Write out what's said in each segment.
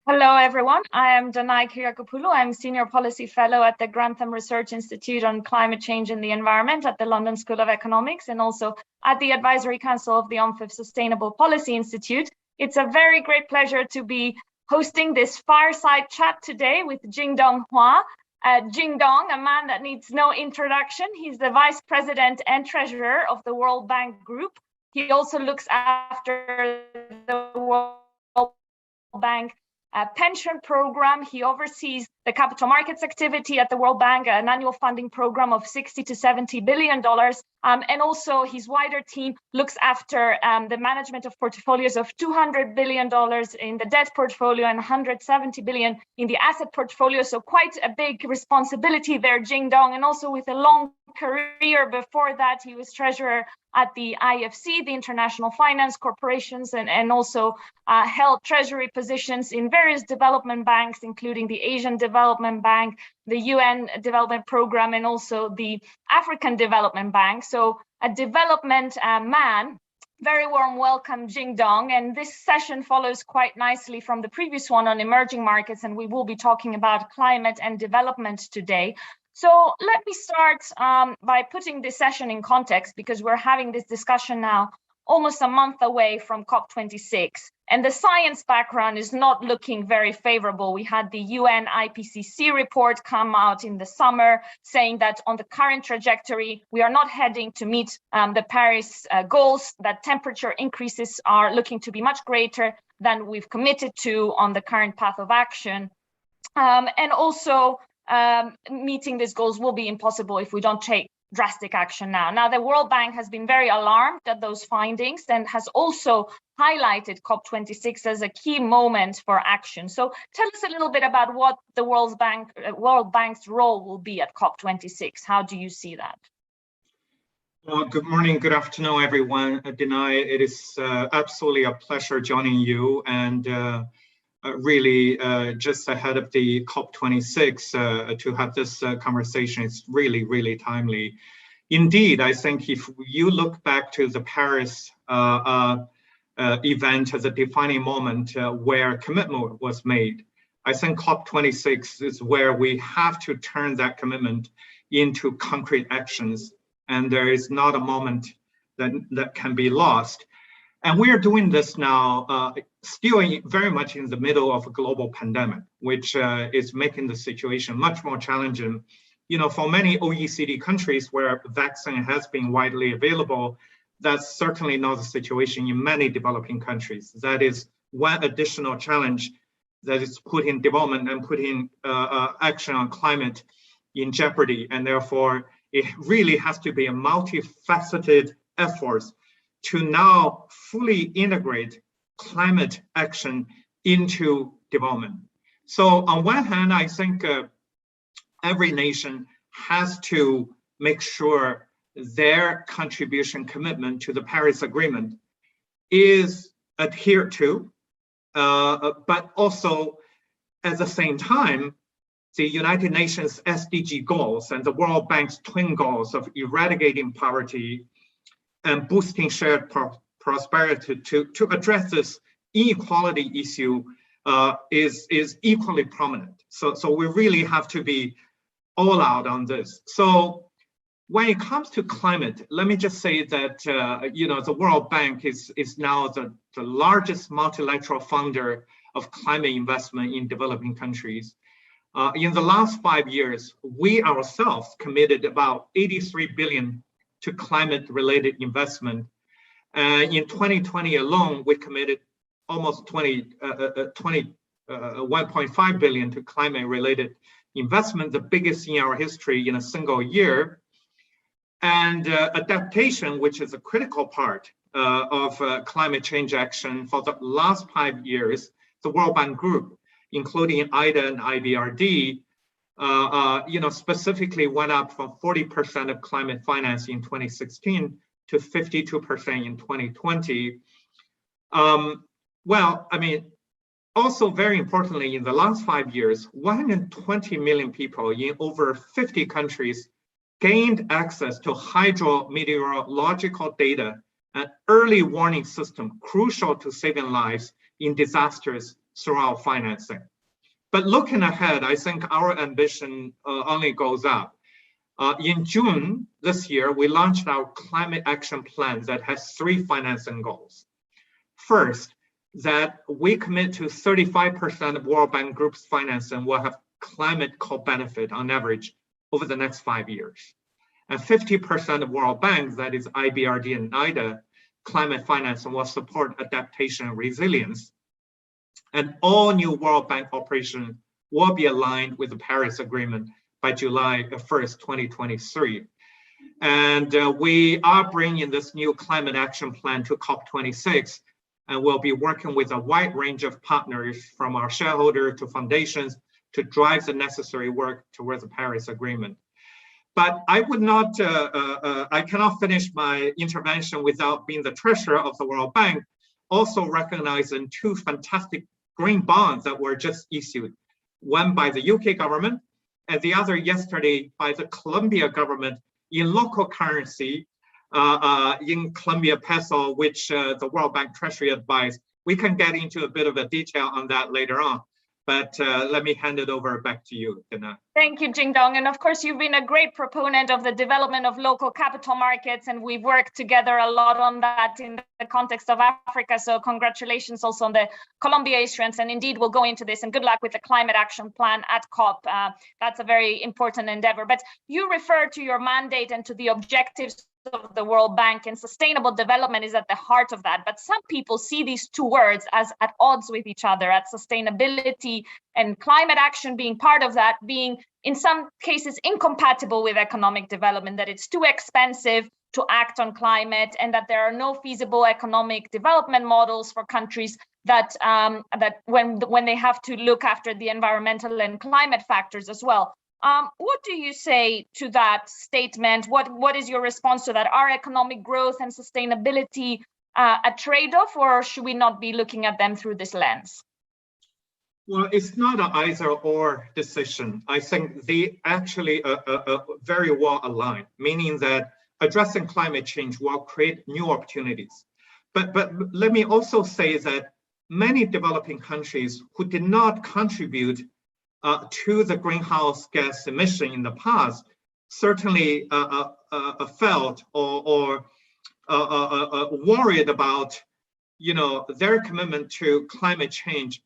Hello, everyone. I am Danai Kyriakopoulou. I'm Senior Policy Fellow at the Grantham Research Institute on Climate Change and the Environment at the London School of Economics and also at the Advisory Council of the ONFIF Sustainable Policy Institute. It's a very great pleasure to be hosting this fireside chat today with Jingdong Huang. Jingdong, a man that needs no introduction. He's the Vice President and Treasurer of the World Bank Group. He also looks after the World Bank pension program. He oversees the capital markets activity at the World Bank, an annual funding program of $60 to $70 billion. And also his wider team looks after the management of portfolios of $200 billion in the debt portfolio and $170 billion in the asset portfolio. So quite a big responsibility there, Jingdong, and also with a long career before that. He was treasurer at the IFC, the International Finance Corporations, and also held treasury positions in various development banks, including the Asian Development Bank, the UN Development Program, and also the African Development Bank. So a development man. Very warm welcome, Jingdong. And this session follows quite nicely from the previous one on emerging markets, and we will be talking about climate and development today. So let me start by putting this session in context, because we're having this discussion now almost a month away from COP26, and the science background is not looking very favorable. We had the UN IPCC report come out in the summer saying that on the current trajectory, we are not heading to meet the Paris goals, that temperature increases are looking to be much greater than we've committed to on the current path of action. And also, meeting these goals will be impossible if we don't take drastic action now. Now, the World Bank has been very alarmed at those findings and has also highlighted COP26 as a key moment for action. So tell us a little bit about what the World Bank's role will be at COP26. How do you see that? Well, good morning, good afternoon, everyone. Danai, it is absolutely a pleasure joining you, and really just ahead of the COP26 to have this conversation is really, really timely. Indeed, I think if you look back to the Paris event as a defining moment where commitment was made, I think COP26 is where we have to turn that commitment into concrete actions, and there is not a moment that can be lost. And we are doing this now, still very much in the middle of a global pandemic, which is making the situation much more challenging. You know, for many OECD countries where vaccine has been widely available, that's certainly not the situation in many developing countries. That is one additional challenge that is putting development and putting action on climate in jeopardy. And therefore, it really has to be a multifaceted effort to now fully integrate climate action into development. So on one hand, I think every nation has to make sure their contribution commitment to the Paris Agreement is adhered to, but also at the same time, the United Nations SDG goals and the World Bank's twin goals of eradicating poverty and boosting shared prosperity to address this inequality issue is equally prominent. So we really have to be all out on this. So when it comes to climate, let me just say that you know, the World Bank is now the largest multilateral funder of climate investment in developing countries. In the last 5 years, we ourselves committed about 83 billion to climate-related investment. In 2020 alone, we committed almost 1.5 billion to climate-related investment, the biggest in our history in a single year. And adaptation, which is a critical part of climate change action for the last 5 years, the World Bank Group, including IDA and IBRD, you know, specifically went up from 40% of climate finance in 2016 to 52% in 2020. Well, I mean, also very importantly, in the last 5 years, 120 million people in over 50 countries gained access to hydrometeorological data, an early warning system crucial to saving lives in disasters through our financing. But looking ahead, I think our ambition only goes up. In June this year, we launched our climate action plan that has 3 financing goals. First, that we commit to 35% of World Bank Group's financing will have climate co-benefit on average over the next 5 years. And 50% of World Bank, that is IBRD and NIDA, climate financing will support adaptation and resilience. And all new World Bank operations will be aligned with the Paris Agreement by July 1st, 2023. And we are bringing this new climate action plan to COP26, and we'll be working with a wide range of partners from our shareholders to foundations to drive the necessary work towards the Paris Agreement. But I would not, I cannot finish my intervention without being the treasurer of the World Bank, also recognizing 2 fantastic green bonds that were just issued, one by the UK government and the other yesterday by the Colombia government in local currency, in Colombia peso, which the World Bank Treasury advised. We can get into a bit of a detail on that later on, but let me hand it over back to you, Dana. Thank you, Jingdong. And of course, you've been a great proponent of the development of local capital markets, and we've worked together a lot on that in the context of Africa. So congratulations also on the Colombia issuance. And indeed, we'll go into this, and good luck with the climate action plan at COP. That's a very important endeavor. But you refer to your mandate and to the objectives of the World Bank, and sustainable development is at the heart of that. But some people see these 2 words as at odds with each other, at sustainability and climate action being part of that, being in some cases incompatible with economic development, that it's too expensive to act on climate, and that there are no feasible economic development models for countries that when they have to look after the environmental and climate factors as well. What do you say to that statement? What is your response to that? Are economic growth and sustainability a trade-off, or should we not be looking at them through this lens? Well, it's not an either-or decision. I think they actually very well aligned, meaning that addressing climate change will create new opportunities. But let me also say that many developing countries who did not contribute to the greenhouse gas emission in the past certainly felt or worried about, their commitment to climate change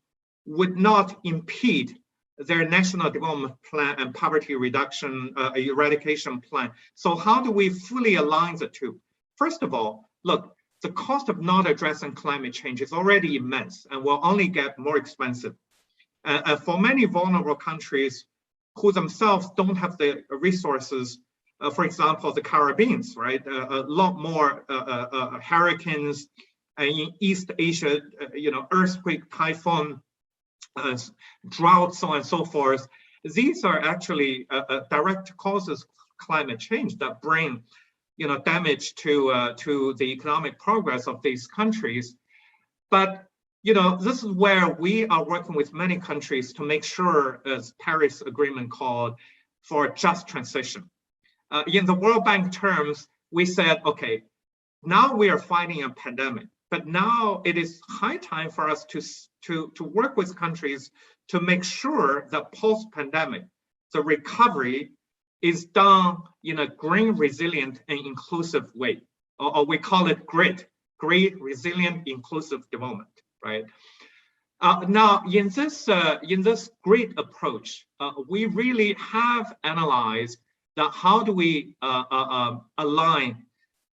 would not impede their national development plan and poverty reduction eradication plan. So how do we fully align the 2? First of all, look, the cost of not addressing climate change is already immense and will only get more expensive. For many vulnerable countries who themselves don't have the resources, for example, the Caribbean, right? A lot more hurricanes in East Asia, earthquake, typhoon, drought, so on and so forth. These are actually direct causes of climate change that bring, damage to the economic progress of these countries. But this is where we are working with many countries to make sure, as Paris Agreement called, for just transition. In the World Bank terms, we said, okay, now we are fighting a pandemic, but now it is high time for us to work with countries to make sure that post-pandemic, the recovery is done in a green, resilient, and inclusive way, or we call it GRID, Great Resilient Inclusive Development. Right now, in this great approach, we really have analyzed that how do we align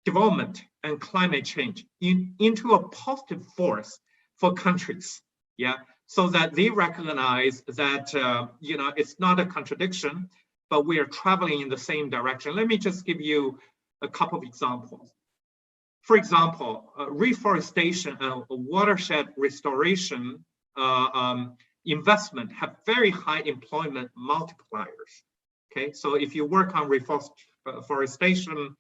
development and climate change into a positive force for countries, so that they recognize that it's not a contradiction, but we are traveling in the same direction. Let me just give you a couple of examples. For example, reforestation and watershed restoration investment have very high employment multipliers. Okay, so if you work on reforestation,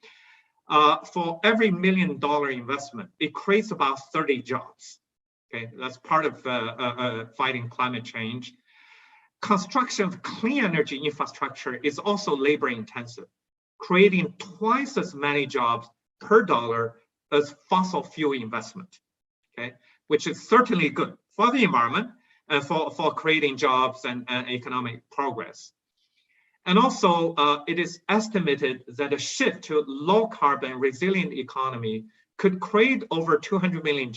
for every $1 million investment, it creates about 30 jobs. Okay, that's part of fighting climate change. Construction of clean energy infrastructure is also labor intensive, creating twice as many jobs per dollar as fossil fuel investment, okay, which is certainly good for the environment for creating jobs and economic progress. And also, it is estimated that a shift to low carbon resilient economy could create over 200 million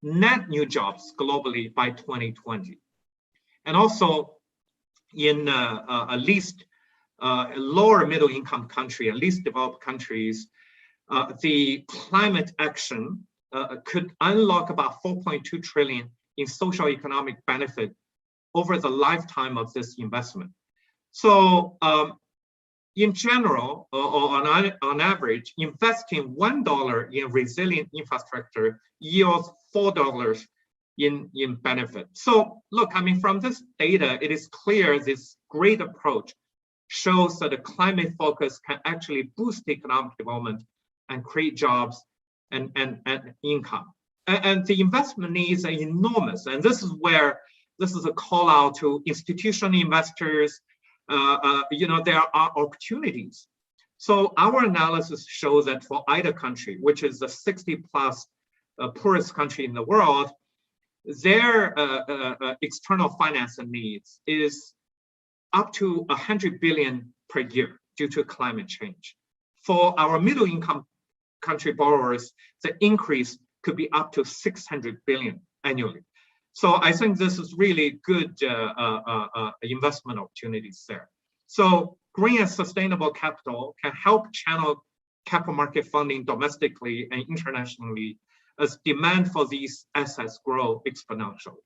net new jobs globally by 2020. And also, in at least lower middle income country, at least developed countries, the climate action could unlock about 4.2 trillion in social economic benefit over the lifetime of this investment. So in general, or on average, investing $1 in resilient infrastructure yields $4 in benefit. So look, I mean, from this data, it is clear this great approach shows that a climate focus can actually boost economic development and create jobs and income. And the investment needs are enormous. And this is a call out to institutional investors. There are opportunities. So our analysis shows that for either country, which is the 60 plus poorest country in the world, their external financing needs is up to 100 billion per year due to climate change. For our middle income country borrowers, the increase could be up to 600 billion annually. So I think this is really good investment opportunities there. So green and sustainable capital can help channel capital market funding domestically and internationally as demand for these assets grow exponentially.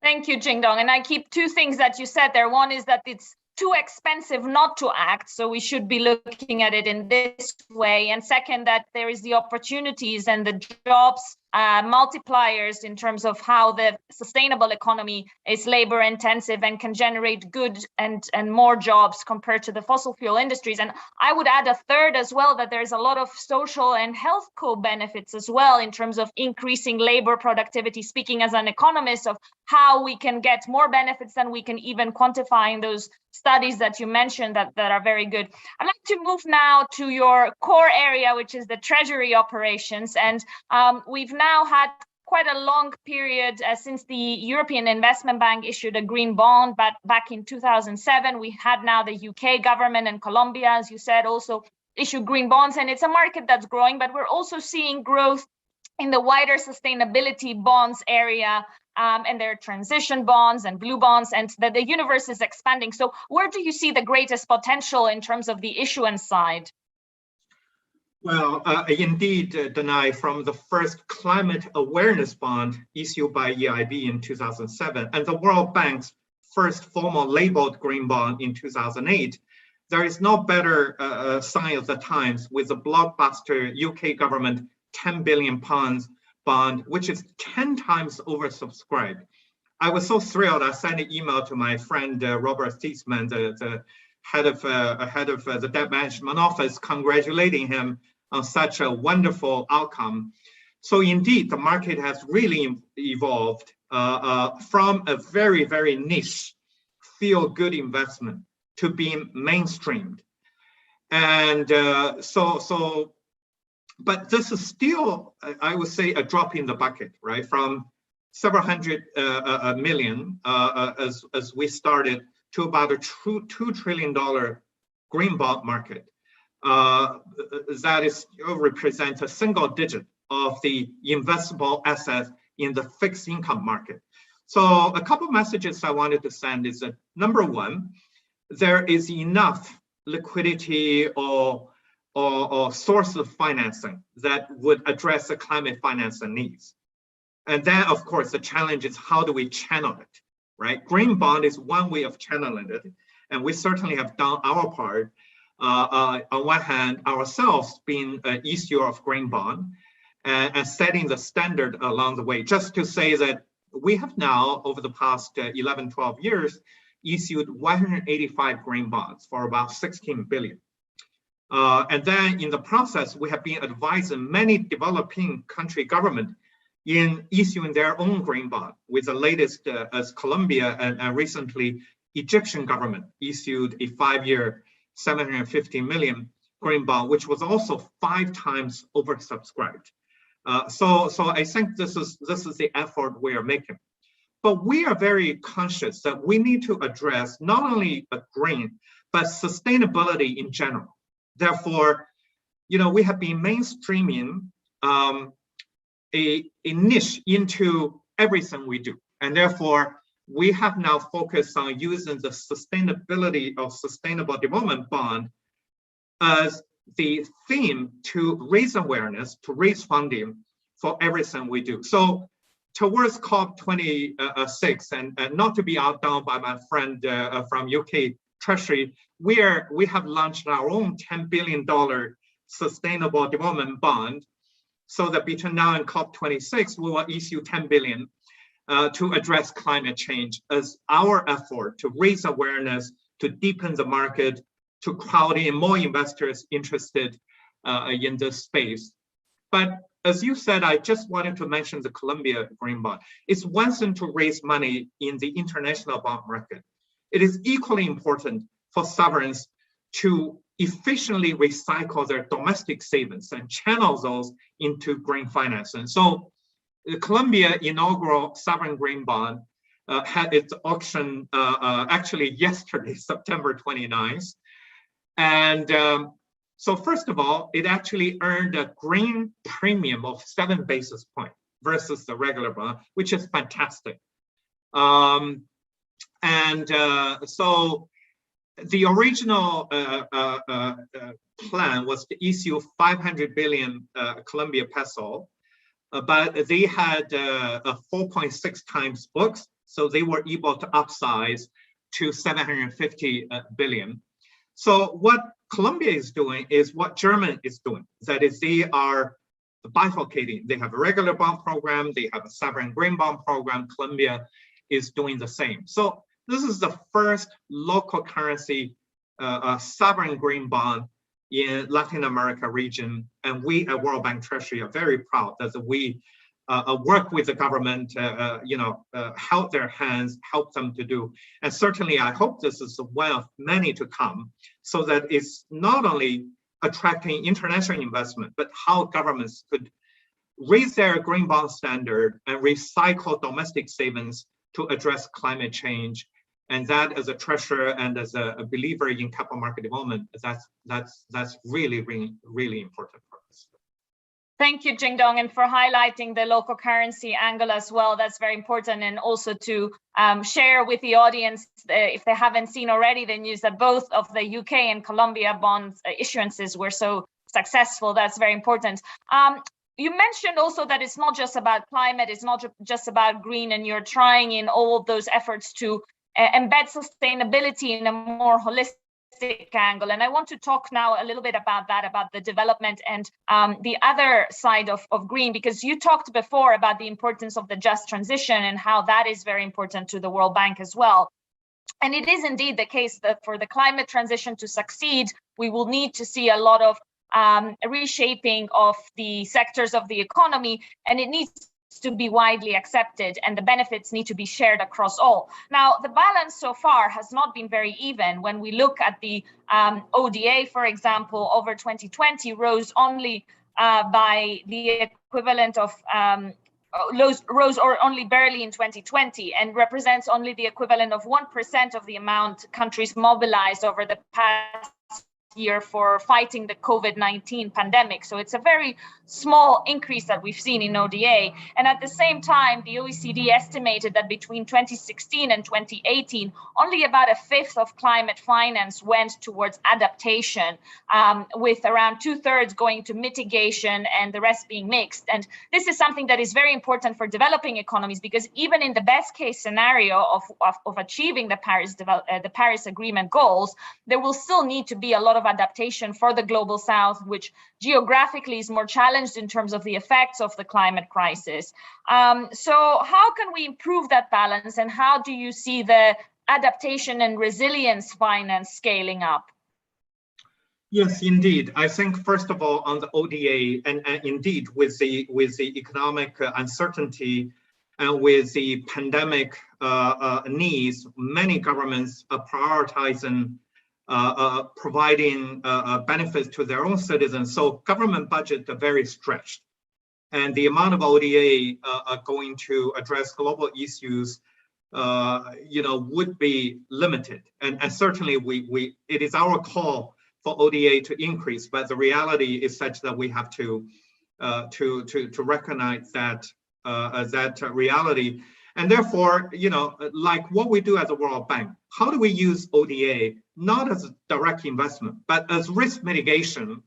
Thank you, Jingdong. And I keep two things that you said there. One is that it's too expensive not to act, so we should be looking at it in this way. And second, that there is the opportunities and the jobs multipliers in terms of how the sustainable economy is labor intensive and can generate good and more jobs compared to the fossil fuel industries. And I would add a third as well, that there's a lot of social and health co-benefits as well in terms of increasing labor productivity, speaking as an economist of how we can get more benefits than we can even quantify in those studies that you mentioned that are very good. I'd like to move now to your core area, which is the treasury operations. And we've now had quite a long period since the European Investment Bank issued a green bond back in 2007. We had now the UK government and Colombia, as you said, also issue green bonds. And it's a market that's growing, but we're also seeing growth in the wider sustainability bonds area, and there are transition bonds and blue bonds, and that the universe is expanding. So where do you see the greatest potential in terms of the issuance side? Well, indeed, Danai, from the first climate awareness bond issued by EIB in 2007 and the World Bank's first formal labeled green bond in 2008, there is no better sign of the times with the blockbuster UK government £10 billion bond, which is 10 times oversubscribed. I was so thrilled. I sent an email to my friend Robert Thiesman, the head of the debt management office, congratulating him on such a wonderful outcome. So indeed, the market has really evolved from a very, very niche feel-good investment to being mainstreamed. And but this is still, I would say, a drop in the bucket, right? From several hundred million as we started to about a $2 trillion green bond market. That is represents a single digit of the investable assets in the fixed income market. So a couple of messages I wanted to send is that number one, there is enough liquidity or source of financing that would address the climate financing needs. And then, of course, the challenge is how do we channel it, right? Green bond is one way of channeling it, and we certainly have done our part. On one hand, ourselves being an issuer of green bond and setting the standard along the way. Just to say that we have now, over the past 11, 12 years, issued 185 green bonds for about 16 billion. And then in the process, we have been advising many developing country government in issuing their own green bond, with the latest as Colombia and recently Egyptian government issued a 5-year 750 million green bond, which was also 5 times oversubscribed. So I think this is the effort we are making. But we are very conscious that we need to address not only the green, but sustainability in general. Therefore, we have been mainstreaming a niche into everything we do. And therefore, we have now focused on using the sustainability of Sustainable Development Bond as the theme to raise awareness, to raise funding for everything we do. So towards COP26, and not to be outdone by my friend from UK Treasury, we have launched our own $10 billion Sustainable Development Bond, so that between now and COP26, we will issue 10 billion to address climate change as our effort to raise awareness, to deepen the market, to crowd in more investors interested in this space. But as you said, I just wanted to mention the Colombia Green Bond. It's one thing to raise money in the international bond market. It is equally important for sovereigns to efficiently recycle their domestic savings and channel those into green finance. And so the Colombia inaugural sovereign green bond had its auction actually yesterday, September 29th. And so first of all, it actually earned a green premium of 7 basis points versus the regular bond, which is fantastic. So the original plan was to issue 500 billion Colombian peso, but they had a 4.6 times books, so they were able to upsize to 750 billion. So what Colombia is doing is what Germany is doing. That is, they are bifurcating. They have a regular bond program, they have a sovereign green bond program. Colombia is doing the same. So this is the first local currency sovereign green bond in Latin America region. And we at World Bank Treasury are very proud that we work with the government, held their hands, help them to do. And certainly I hope this is one of many to come, so that it's not only attracting international investment, but how governments could raise their green bond standard and recycle domestic savings to address climate change. And that, as a treasurer and as a believer in capital market development, that's really, really, really important for us. Thank you, Jingdong, and for highlighting the local currency angle as well. That's very important, and also to share with the audience, if they haven't seen already, the news that both of the UK and Colombia bonds issuances were so successful. That's very important. You mentioned also that it's not just about climate, it's not just about green, and you're trying in all of those efforts to embed sustainability in a more holistic angle. And I want to talk now a little bit about that, about the development and the other side of green, because you talked before about the importance of the just transition and how that is very important to the World Bank as well. And it is indeed the case that for the climate transition to succeed, we will need to see a lot of reshaping of the sectors of the economy, and it needs to be widely accepted, and the benefits need to be shared across all. Now, the balance so far has not been very even. When we look at the ODA, for example, over 2020 rose only by the equivalent of rose or only barely in 2020, and represents only the equivalent of 1% of the amount countries mobilized over the past year for fighting the COVID-19 pandemic. So it's a very small increase that we've seen in ODA. And at the same time, the OECD estimated that between 2016 and 2018, only about a fifth of climate finance went towards adaptation, with around 2/3 going to mitigation and the rest being mixed. And this is something that is very important for developing economies, because even in the best case scenario of achieving the Paris Agreement goals, there will still need to be a lot of adaptation for the global south, which geographically is more challenged in terms of the effects of the climate crisis. So how can we improve that balance, and how do you see the adaptation and resilience finance scaling up? Yes, indeed. I think first of all on the ODA, and indeed with the economic uncertainty and with the pandemic needs, many governments are prioritizing providing benefits to their own citizens. So government budgets are very stretched. and the amount of ODA going to address global issues, would be limited. And certainly it is our call for ODA to increase, but the reality is such that we have to recognize that reality. And therefore, like what we do at the World Bank, how do we use ODA not as direct investment, but as risk mitigation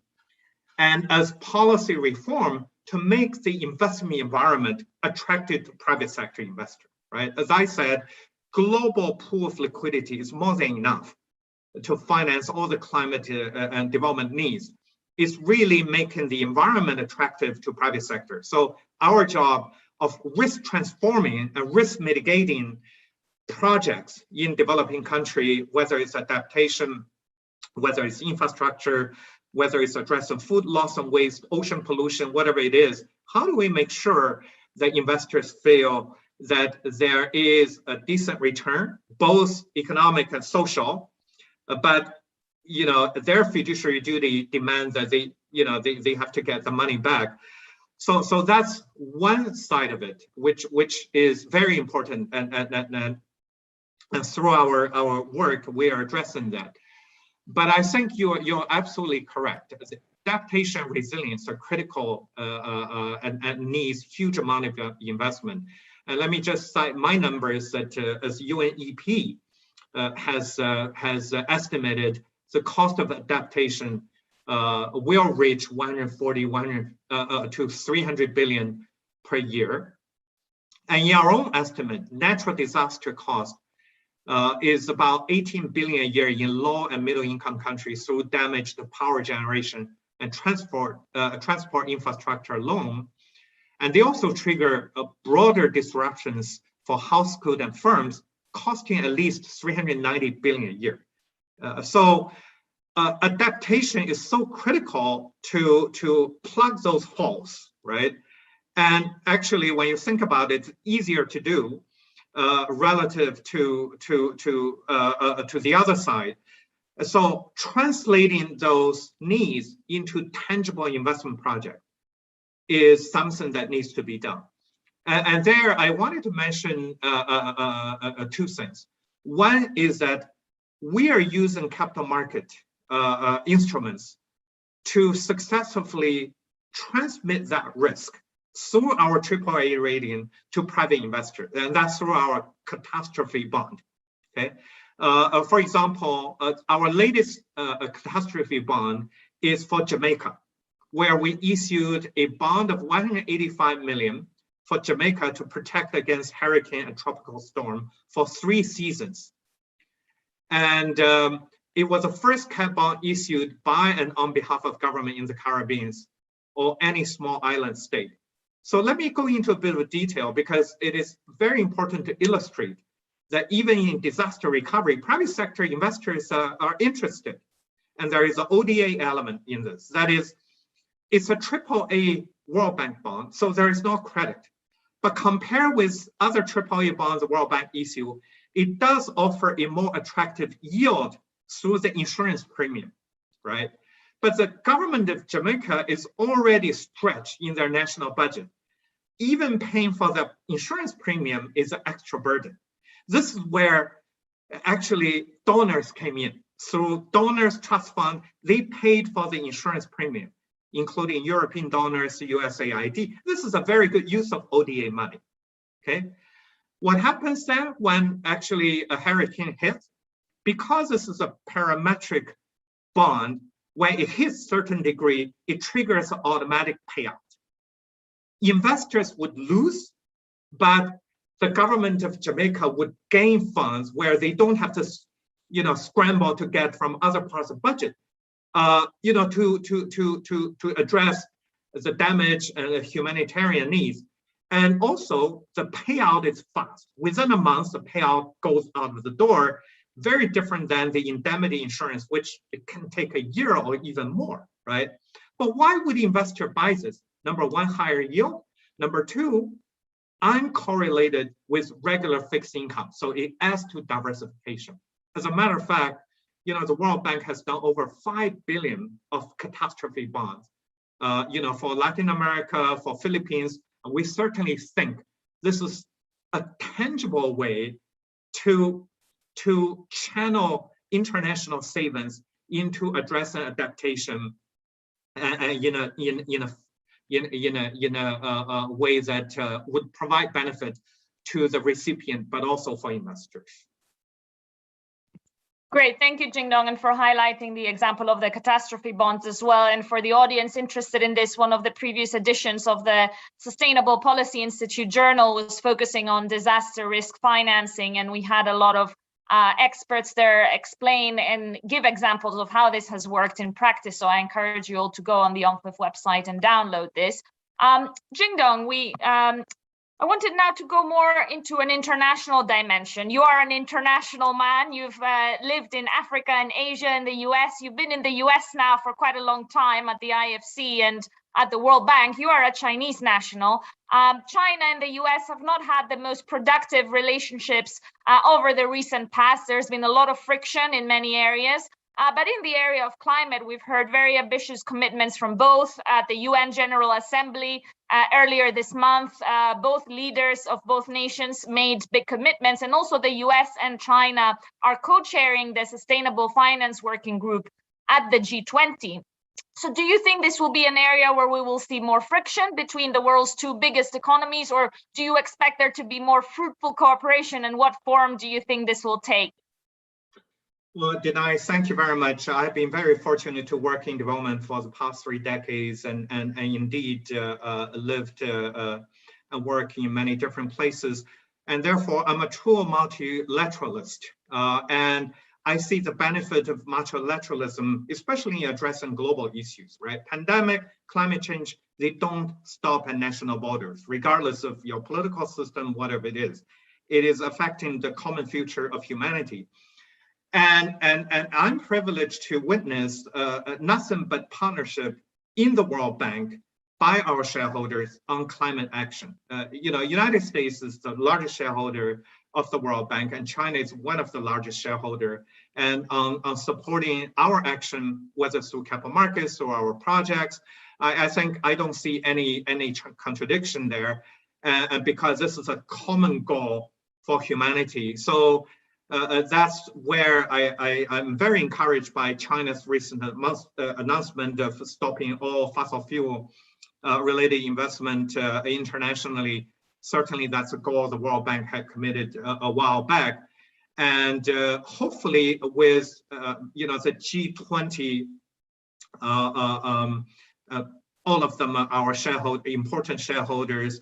and as policy reform to make the investment environment attractive to private sector investors, right? As I said, global pool of liquidity is more than enough to finance all the climate and development needs. It's really making the environment attractive to private sector. So our job of risk transforming and risk mitigating projects in developing country, whether it's adaptation, whether it's infrastructure, whether it's addressing food loss and waste, ocean pollution, whatever it is, how do we make sure that investors feel that there is a decent return, both economic and social, but their fiduciary duty demands that they have to get the money back. So that's one side of it, which is very important, and through our work we are addressing that. But I think you're absolutely correct. Adaptation and resilience are critical and needs huge amount of investment. And let me just cite my numbers that as UNEP has estimated, the cost of adaptation will reach 140 to 300 billion per year. And in our own estimate, natural disaster cost is about 18 billion a year in low and middle income countries through damage to power generation and transport infrastructure alone. And they also trigger broader disruptions for households and firms, costing at least 390 billion a year. So adaptation is so critical to plug those holes, right? And actually, when you think about it, it's easier to do relative to the other side. So translating those needs into tangible investment project is something that needs to be done. And there, I wanted to mention two things. One is that we are using capital market instruments to successfully transmit that risk through our AAA rating to private investors, and that's through our catastrophe bond. Okay, for example, our latest catastrophe bond is for Jamaica, where we issued a bond of 185 million for Jamaica to protect against hurricane and tropical storm for 3 seasons. And it was the first cat bond issued by and on behalf of government in the Caribbean or any small island state. So let me go into a bit of detail, because it is very important to illustrate that even in disaster recovery, private sector investors are interested. And there is an ODA element in this. That is, it's a AAA World Bank bond, so there is no credit. But compared with other AAA bonds the World Bank issue, it does offer a more attractive yield through the insurance premium, right? But the government of Jamaica is already stretched in their national budget. Even paying for the insurance premium is an extra burden. This is where actually donors came in. Through donors trust fund, they paid for the insurance premium, including European donors, USAID. This is a very good use of ODA money, okay? What happens then when actually a hurricane hits? Because this is a parametric bond, when it hits certain degree, it triggers an automatic payout. Investors would lose, but the government of Jamaica would gain funds where they don't have to, scramble to get from other parts of budget, to address the damage and the humanitarian needs. And also the payout is fast. Within a month, the payout goes out of the door, very different than the indemnity insurance, which it can take a year or even more, right? But why would the investor buy this? Number one, higher yield. Number two, uncorrelated with regular fixed income. So it adds to diversification. As a matter of fact, the World Bank has done over 5 billion of catastrophe bonds. for Latin America, for Philippines, we certainly think this is a tangible way to channel international savings into addressing adaptation in a way that would provide benefit to the recipient, but also for investors. Great, thank you, Jingdong, and for highlighting the example of the catastrophe bonds as well. And for the audience interested in this, one of the previous editions of the Sustainable Policy Institute journal was focusing on disaster risk financing, and we had a lot of experts there explain and give examples of how this has worked in practice. So I encourage you all to go on the UNCLIF website and download this. Jingdong, I wanted now to go more into an international dimension. You are an international man. You've lived in Africa and Asia and the US. You've been in the US now for quite a long time at the IFC and at the World Bank. You are a Chinese national. China and the US have not had the most productive relationships over the recent past. There's been a lot of friction in many areas. But in the area of climate, we've heard very ambitious commitments from both at the UN General Assembly earlier this month. Both leaders of both nations made big commitments, and also the US and China are co-chairing the Sustainable Finance Working Group at the G20. So do you think this will be an area where we will see more friction between the world's two biggest economies, or do you expect there to be more fruitful cooperation, and what form do you think this will take? Well, Denai, thank you very much. I've been very fortunate to work in development for the past 3 decades and indeed lived and worked in many different places. And therefore, I'm a true multilateralist. And I see the benefit of multilateralism, especially in addressing global issues, right? Pandemic, climate change, they don't stop at national borders, regardless of your political system, whatever it is. It is affecting the common future of humanity. And I'm privileged to witness nothing but partnership in the World Bank by our shareholders on climate action. United States is the largest shareholder of the World Bank, and China is one of the largest shareholder. And on supporting our action, whether through capital markets or our projects, I think I don't see any contradiction there, because this is a common goal for humanity. So that's where I'm very encouraged by China's recent announcement of stopping all fossil fuel related investment internationally. Certainly that's a goal the World Bank had committed a while back. And hopefully with the G20, all of them are our important shareholders,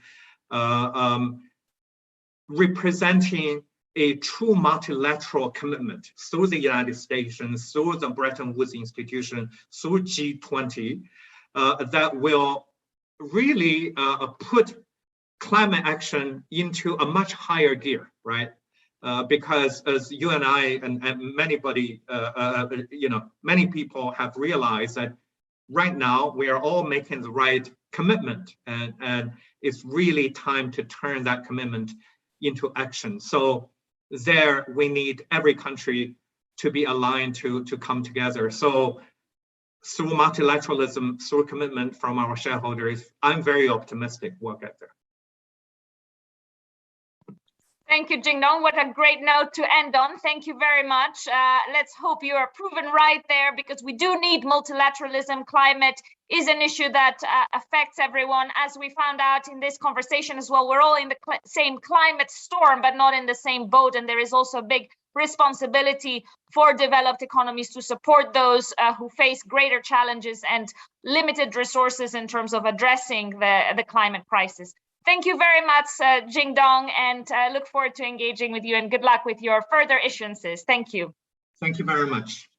representing a true multilateral commitment through the United States and through the Bretton Woods Institution, through G20, that will really put climate action into a much higher gear, right? Because as you and I and many people have realized that right now we are all making the right commitment, and it's really time to turn that commitment into action. So there we need every country to be aligned to come together. So through multilateralism, through commitment from our shareholders, I'm very optimistic we'll get there. Thank you, Jingdong. What a great note to end on. Thank you very much. Let's hope you are proven right there, because we do need multilateralism. Climate is an issue that affects everyone. As we found out in this conversation as well, we're all in the same climate storm, but not in the same boat. And there is also a big responsibility for developed economies to support those who face greater challenges and limited resources in terms of addressing the climate crisis. Thank you very much, Jingdong, and I look forward to engaging with you, and good luck with your further issuances. Thank you. Thank you very much.